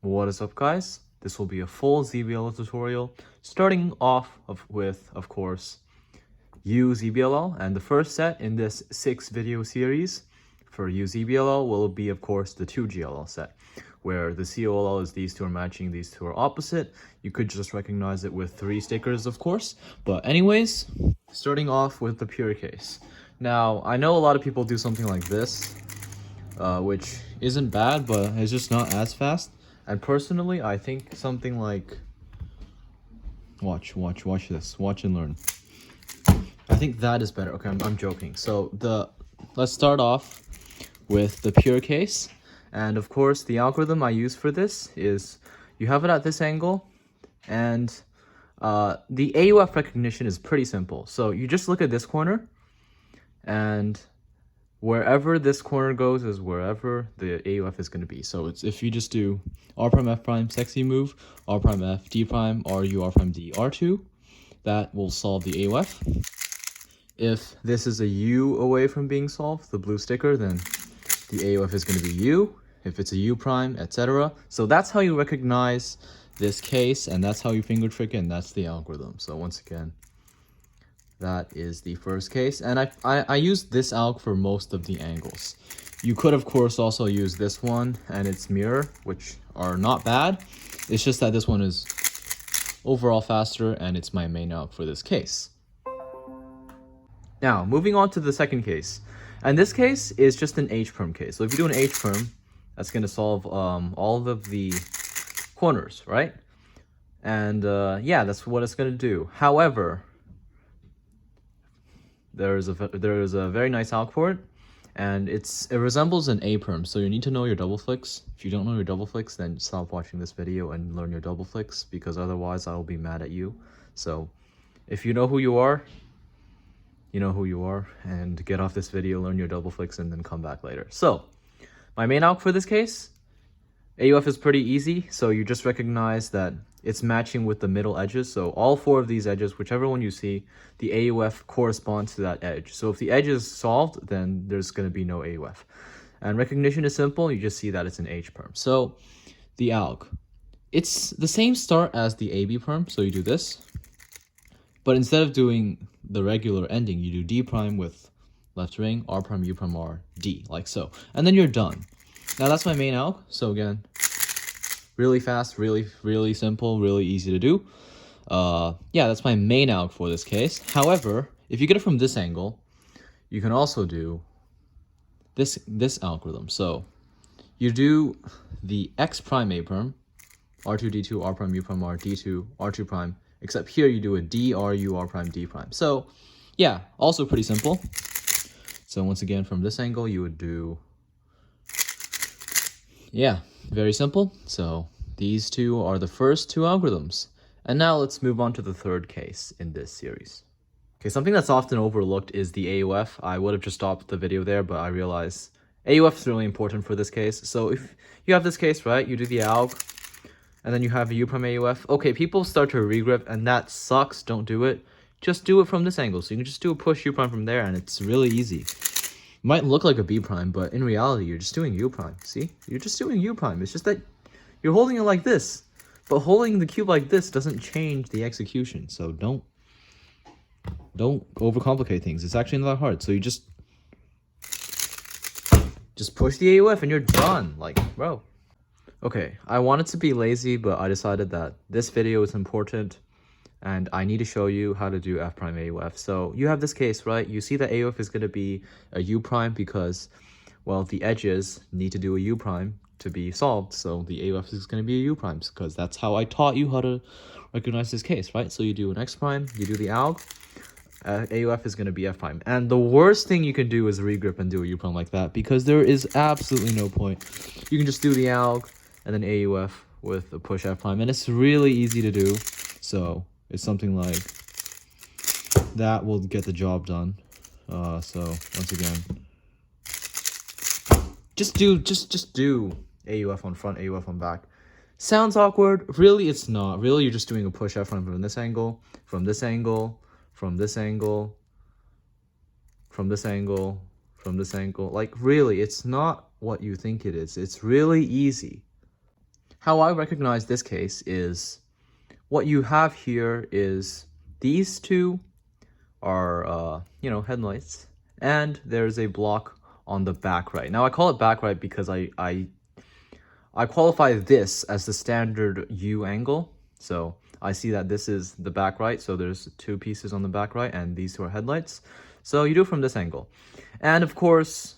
What is up, guys? This will be a full ZBLL tutorial, starting off with, of course, ZBLL, and the first set in this 6-video series for ZBLL will be, of course, the 2GLL set, where the COLL is these two are matching, these two are opposite. You could just recognize it with 3 stickers, of course. But anyways, starting off with the pure case. Now, I know a lot of people do something like this, which isn't bad, but it's just not as fast. And personally, I think something like, watch this, watch and learn. I think that is better. Okay, I'm joking. So let's start off with the pure case. And of course, the algorithm I use for this is you have it at this angle, and the AUF recognition is pretty simple. So you just look at this corner, and wherever this corner goes is wherever the AUF is going to be. So it's if you just do R prime F prime sexy move, R prime F D prime, RU R prime D R2, that will solve the AUF. If this is a U away from being solved, the blue sticker, then the AUF is going to be U. If it's a U prime, etc. So that's how you recognize this case, and that's how you finger trick it, and that's the algorithm. So once again, that is the first case, and I used this alg for most of the angles. You could, of course, also use this one and its mirror, which are not bad. It's just that this one is overall faster, and it's my main alg for this case. Now, moving on to the second case. And this case is just an H perm case. So if you do an H perm, that's going to solve all of the corners, right? And yeah, that's what it's going to do. However, there is a very nice alg for it, and it resembles an A perm, so you need to know your double flicks. If you don't know your double flicks, then stop watching this video and learn your double flicks, because otherwise I will be mad at you. So if you know who you are, you know who you are, and get off this video, learn your double flicks, and then come back later. So my main alg for this case, AUF is pretty easy, so you just recognize that it's matching with the middle edges. So all 4 of these edges, whichever one you see, the AUF corresponds to that edge. So if the edge is solved, then there's going to be no AUF. And recognition is simple. You just see that it's an H perm. So the alg, it's the same start as the AB perm. So you do this, but instead of doing the regular ending, you do D prime with left ring, R prime, U prime, R, D, like so. And then you're done. Now that's my main alg. So again, really fast, really simple, really easy to do. Yeah, that's my main alg for this case. However, if you get it from this angle, you can also do this algorithm. So you do the X prime A perm, R2 D2, R prime U prime R, D2, R2 prime, except here you do a D, R, U, R prime, D prime. So yeah, also pretty simple. So once again, from this angle, you would do, yeah, very simple. So these two are the first 2 algorithms. And now let's move on to the third case in this series. Okay, something that's often overlooked is the AUF. I would have just stopped the video there, but I realized AUF is really important for this case. So if you have this case, right, you do the alg, and then you have a U prime AUF. Okay, people start to regrip, and that sucks. Don't do it. Just do it from this angle. So you can just do a push U prime from there, and it's really easy. It might look like a B prime, but in reality, you're just doing U prime. See? You're just doing U prime. It's just that you're holding it like this. But holding the cube like this doesn't change the execution. So don't overcomplicate things. It's actually not that hard. So you just push the AUF and you're done. Like, bro. Okay, I wanted to be lazy, but I decided that this video is important and I need to show you how to do F prime AUF. So you have this case, right? You see that AUF is going to be a U prime because, well, the edges need to do a U prime to be solved. So the AUF is going to be a U prime, because that's how I taught you how to recognize this case, right? So you do an X prime, you do the alg, AUF is going to be F prime. And the worst thing you can do is regrip and do a U prime like that, because there is absolutely no point. You can just do the alg and then AUF with a push F prime, and it's really easy to do. So it's something like that will get the job done. So once again, just do AUF on front, AUF on back. Sounds awkward. Really, it's not. Really, you're just doing a push F prime from this angle, from this angle, from this angle, from this angle, from this angle. Like, really, it's not what you think it is. It's really easy. how I recognize this case is what you have here is these two are, headlights, and there's a block on the back right. Now I call it back right because I qualify this as the standard U angle. So I see that this is the back right, so there's two pieces on the back right, and these two are headlights. So you do it from this angle. And of course,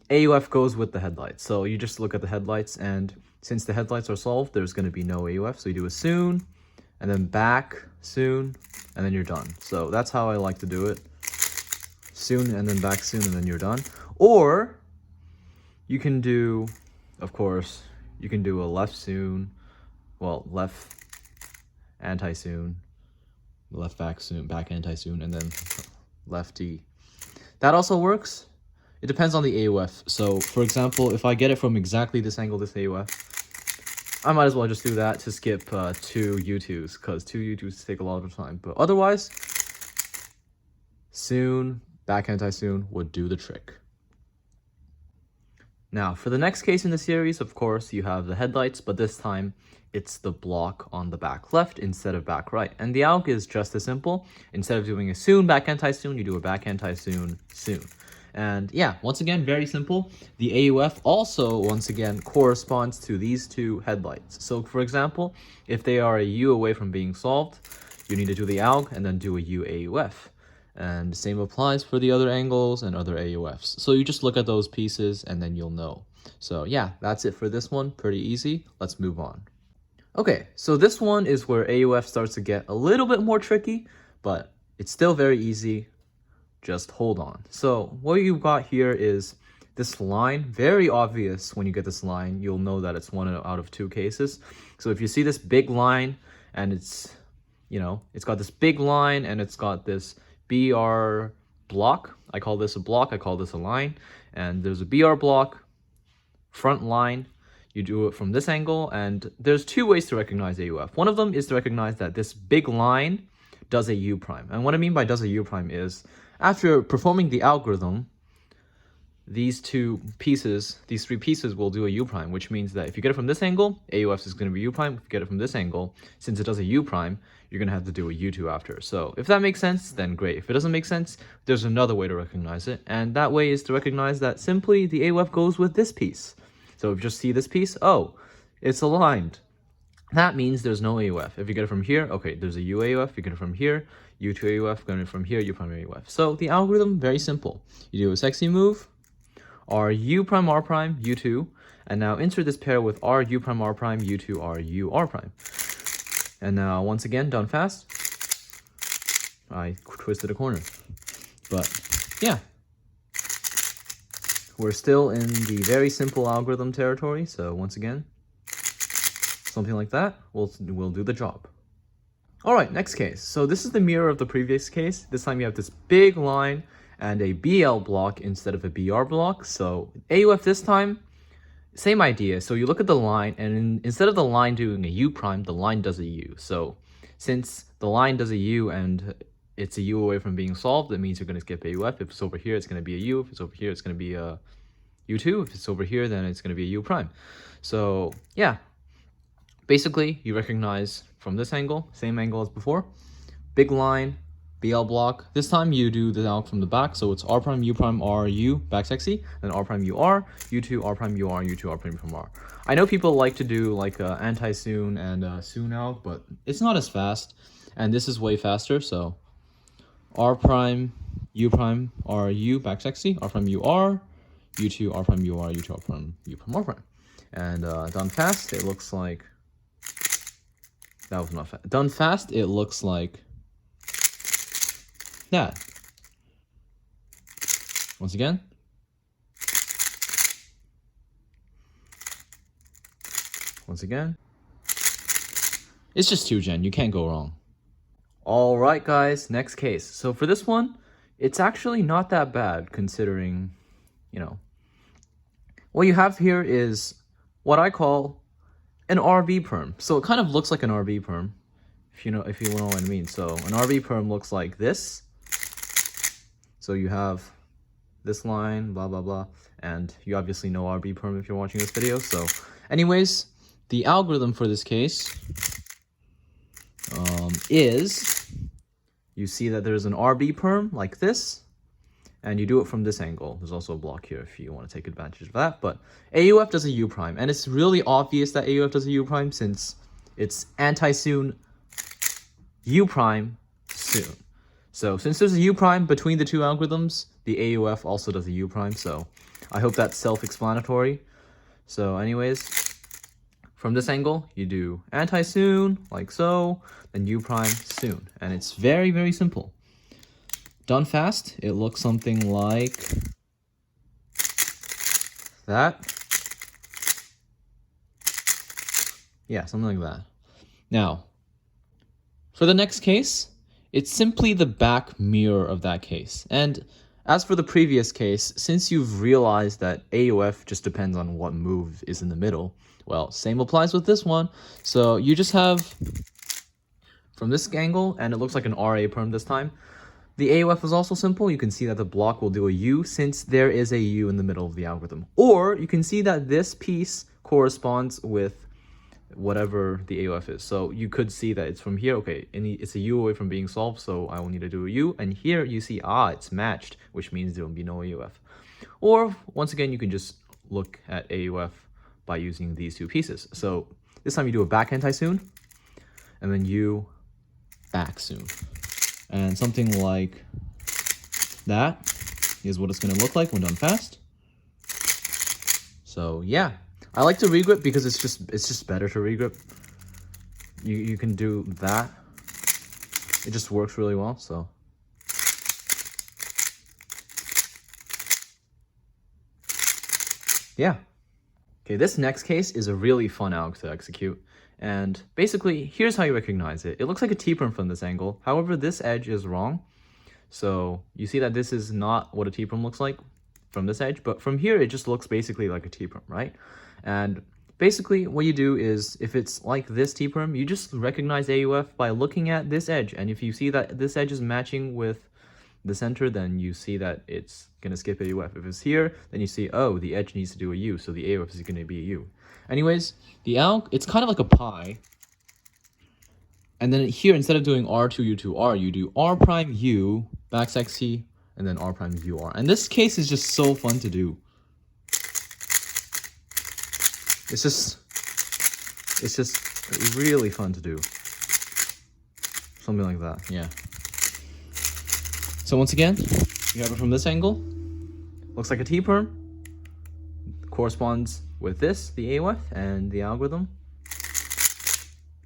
AUF goes with the headlights. So you just look at the headlights, and since the headlights are solved, there's going to be no AUF. So you do a soon, and then back, soon, and then you're done. So that's how I like to do it. Soon, and then back soon, and then you're done. Or you can do, of course, you can do a left soon, well, left anti-soon, left back soon, back anti-soon, and then lefty. That also works. It depends on the AUF. So, for example, if I get it from exactly this angle, this AUF, I might as well just do that to skip 2 U2s, because 2 U2s take a lot of time. But otherwise, soon, back anti-soon would do the trick. Now, for the next case in the series, of course, you have the headlights, but this time it's the block on the back left instead of back right. And the alg is just as simple. Instead of doing a soon, back anti-soon, you do a back anti-soon, soon. And yeah, once again, very simple. The AUF also, once again, corresponds to these two headlights. So, for example, if they are a U away from being solved, you need to do the alg and then do a U AUF. And the same applies for the other angles and other AUFs. So you just look at those pieces and then you'll know. So yeah, that's it for this one. Pretty easy. Let's move on. Okay, so this one is where AUF starts to get a little bit more tricky, but it's still very easy. Just hold on. So what you've got here is this line. Very obvious when you get this line, you'll know that it's one out of 2 cases. So if you see this big line and it's got this big line and it's got this BR block. I call this a block, I call this a line. And there's a BR block, front line. You do it from this angle, and there's 2 ways to recognize AUF. One of them is to recognize that this big line does a U prime. And what I mean by does a U prime is, after performing the algorithm, these 3 pieces will do a U prime, which means that if you get it from this angle, AUF is going to be U prime. If you get it from this angle, since it does a U prime, you're going to have to do a U2 after. So if that makes sense, then great. If it doesn't make sense, there's another way to recognize it. And that way is to recognize that simply the AUF goes with this piece. So if you just see this piece, oh, it's aligned. That means there's no AUF. If you get it from here, okay, there's a U AUF. You get it from here, U2 AUF. Get it from here, U prime AUF. So the algorithm, very simple. You do a sexy move, R U prime R prime, U2, and now insert this pair with R U prime R prime, U2 R U R prime. And now once again, done fast. I twisted a corner. But yeah. We're still in the very simple algorithm territory, so once again, something like that will do the job. All right, next case. So this is the mirror of the previous case. This time you have this big line and a BL block instead of a BR block. So AUF this time, same idea. So you look at the line, and instead of the line doing a U prime, the line does a U. So since the line does a U and it's a U away from being solved, that means you're going to skip AUF. If it's over here, it's going to be a U. If it's over here, it's going to be a U2. If it's over here, then it's going to be a U prime. So yeah, basically you recognize from this angle, same angle as before, big line, BL block. This time you do the alg from the back, so it's R prime, U prime, R, U, back sexy, then R prime, U, R, U2, R prime, U, R, U2, R prime, from R. I know people like to do like anti-soon and soon alg, but it's not as fast, and this is way faster, so R prime, U prime, R, U, back sexy, R prime, U, R, U2, R prime, U, R, U2, R prime, U prime, R prime. And done fast, it looks like, that was not fast. Done fast, it looks like that. Once again. Once again. It's just 2gen, you can't go wrong. All right, guys, next case. So for this one, it's actually not that bad considering, what you have here is what I call an RB perm. So it kind of looks like an RB perm, if you know what I mean. So an RB perm looks like this. So you have this line, blah, blah, blah. And you obviously know RB perm if you're watching this video. So anyways, the algorithm for this case is, you see that there's an RB perm like this, and you do it from this angle. There's also a block here if you want to take advantage of that, but AUF does a U prime, and it's really obvious that AUF does a U prime since it's anti-soon U prime soon. So since there's a U prime between the two algorithms, the AUF also does a U prime, so I hope that's self-explanatory. So anyways, from this angle, you do anti-soon, like so, then U prime soon. And it's very, very simple. Done fast, it looks something like that. Yeah, something like that. Now, for the next case, it's simply the back mirror of that case. And as for the previous case, since you've realized that AUF just depends on what move is in the middle, well, same applies with this one. So you just have, from this angle, and it looks like an RA perm this time, the AUF is also simple. You can see that the block will do a U since there is a U in the middle of the algorithm. Or you can see that this piece corresponds with whatever the AUF is. So you could see that it's from here, okay, and it's a U away from being solved, so I will need to do a U. And here you see, it's matched, which means there will be no AUF. Or once again, you can just look at AUF by using these two pieces. So this time you do a back anti-soon, and then U back soon. And something like that is what it's going to look like when done fast. So yeah, I like to regrip because it's just better to regrip. You can do that. It just works really well. So yeah. Okay, this next case is a really fun alg to execute. And basically, here's how you recognize it. It looks like a T-perm from this angle. However, this edge is wrong. So you see that this is not what a T-perm looks like from this edge, but from here, it just looks basically like a T-perm, right? And basically what you do is, if it's like this T-perm, you just recognize AUF by looking at this edge. And if you see that this edge is matching with the center, then you see that it's going to skip AUF. If it's here, then you see, oh, the edge needs to do a U, so the AUF is going to be a U. Anyways, the alg, it's kind of like a pie. And then here, instead of doing R2, U2, R, you do R prime U, backslash C, and then R prime U, R. And this case is just so fun to do. It's just really fun to do. Something like that, yeah. So once again, you have it from this angle. Looks like a T-perm. Corresponds with this, the AUF, and the algorithm.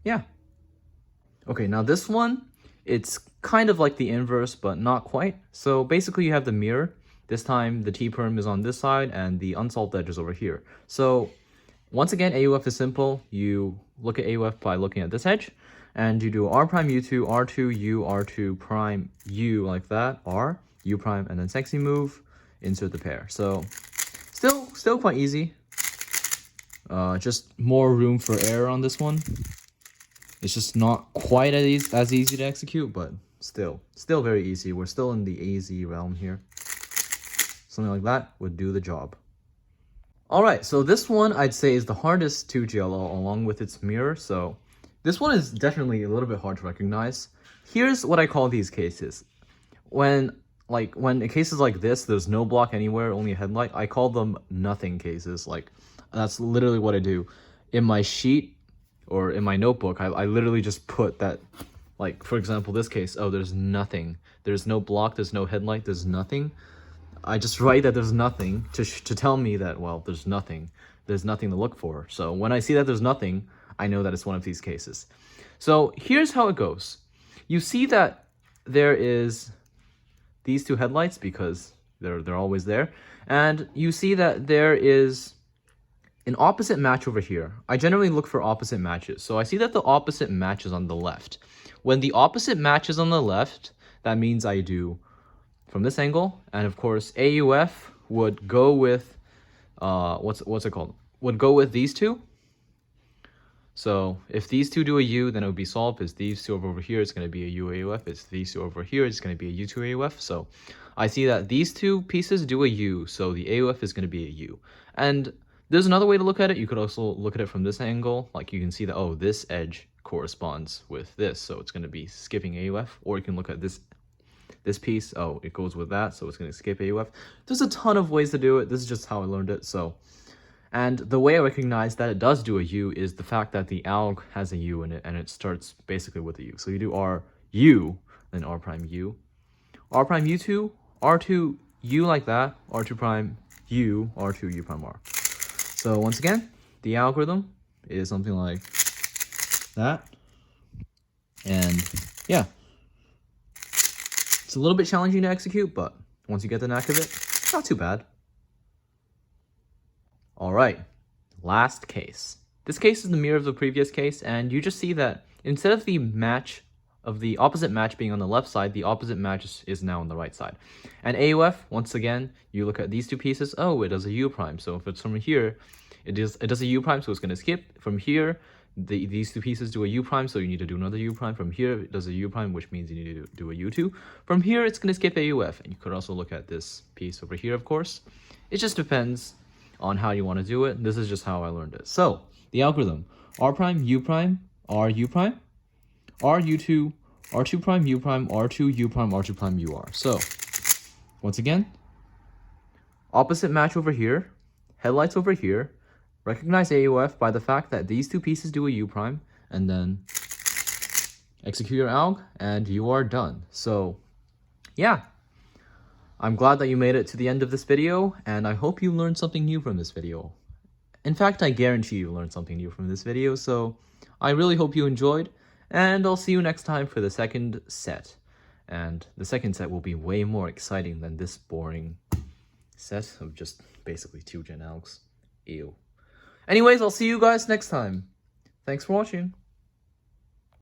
Yeah. Okay, now this one, it's kind of like the inverse, but not quite. So basically you have the mirror. This time the T-perm is on this side and the unsolved edge is over here. So once again, AUF is simple. You look at AUF by looking at this edge, and you do R prime U2, R2, U, R2 prime U like that, R, U prime, and then sexy move, insert the pair. So still quite easy. Just more room for error on this one. It's just not quite as easy to execute, but still very easy. We're still in the easy realm here. Something like that would do the job. Alright, so this one I'd say is the hardest to GLL along with its mirror. So this one is definitely a little bit hard to recognize. Here's what I call these cases. When in cases like this, there's no block anywhere, only a headlight, I call them nothing cases. Like, that's literally what I do. In my sheet or in my notebook, I literally just put that, like, for example, this case, oh, there's nothing. There's no block, there's no headlight, there's nothing. I just write that there's nothing to tell me that, well, there's nothing. There's nothing to look for. So when I see that there's nothing, I know that it's one of these cases. So here's how it goes. You see that there is these two headlights because they're always there. And you see that there is an opposite match over here. I generally look for opposite matches. So I see that the opposite match is on the left. When the opposite match is on the left, that means I do from this angle, and of course AUF would go with what's it called? Would go with these two. So if these two do a U, then it would be solved. If these two over here, it's going to be a U AUF. If these two over here, it's going to be a U2 AUF. So I see that these two pieces do a U, so the AUF is going to be a U. And There's another way to look at it. You could also look at it from this angle. Like you can see that, oh, this edge corresponds with this, so it's going to be skipping AUF. Or you can look at this piece, oh, it goes with that, so it's going to skip AUF. There's a ton of ways to do it. This is just how I learned it. So, and the way I recognize that it does do a U is the fact that the alg has a U in it, and it starts basically with a U. So you do R U, then R prime U, R prime U2, R2 U like that, R2 prime U, R2 U prime R. So once again, the algorithm is something like that. And yeah, it's a little bit challenging to execute, but once you get the knack of it, it's not too bad. All right, last case. This case is the mirror of the previous case, and you just see that instead of the opposite match being on the left side, the opposite match is now on the right side. And AUF, once again, you look at these two pieces, oh, it does a U prime. So if it's from here, it does a U prime, so it's going to skip. From here, these two pieces do a U prime, so you need to do another U prime. From here, it does a U prime, which means you need to do a U2. From here, it's going to skip AUF. And you could also look at this piece over here, of course. It just depends on how you want to do it. This is just how I learned it. So the algorithm, R prime, U prime, R U prime, R U2, R2 prime, U prime, R2, U prime, R2 prime, UR. So, once again, opposite match over here, headlights over here, recognize AUF by the fact that these two pieces do a U prime, and then execute your alg, and you are done. So, yeah. I'm glad that you made it to the end of this video, and I hope you learned something new from this video. In fact, I guarantee you learned something new from this video, so I really hope you enjoyed. And I'll see you next time for the second set. And the second set will be way more exciting than this boring set of just basically 2 gen algs. Ew. Anyways, I'll see you guys next time. Thanks for watching.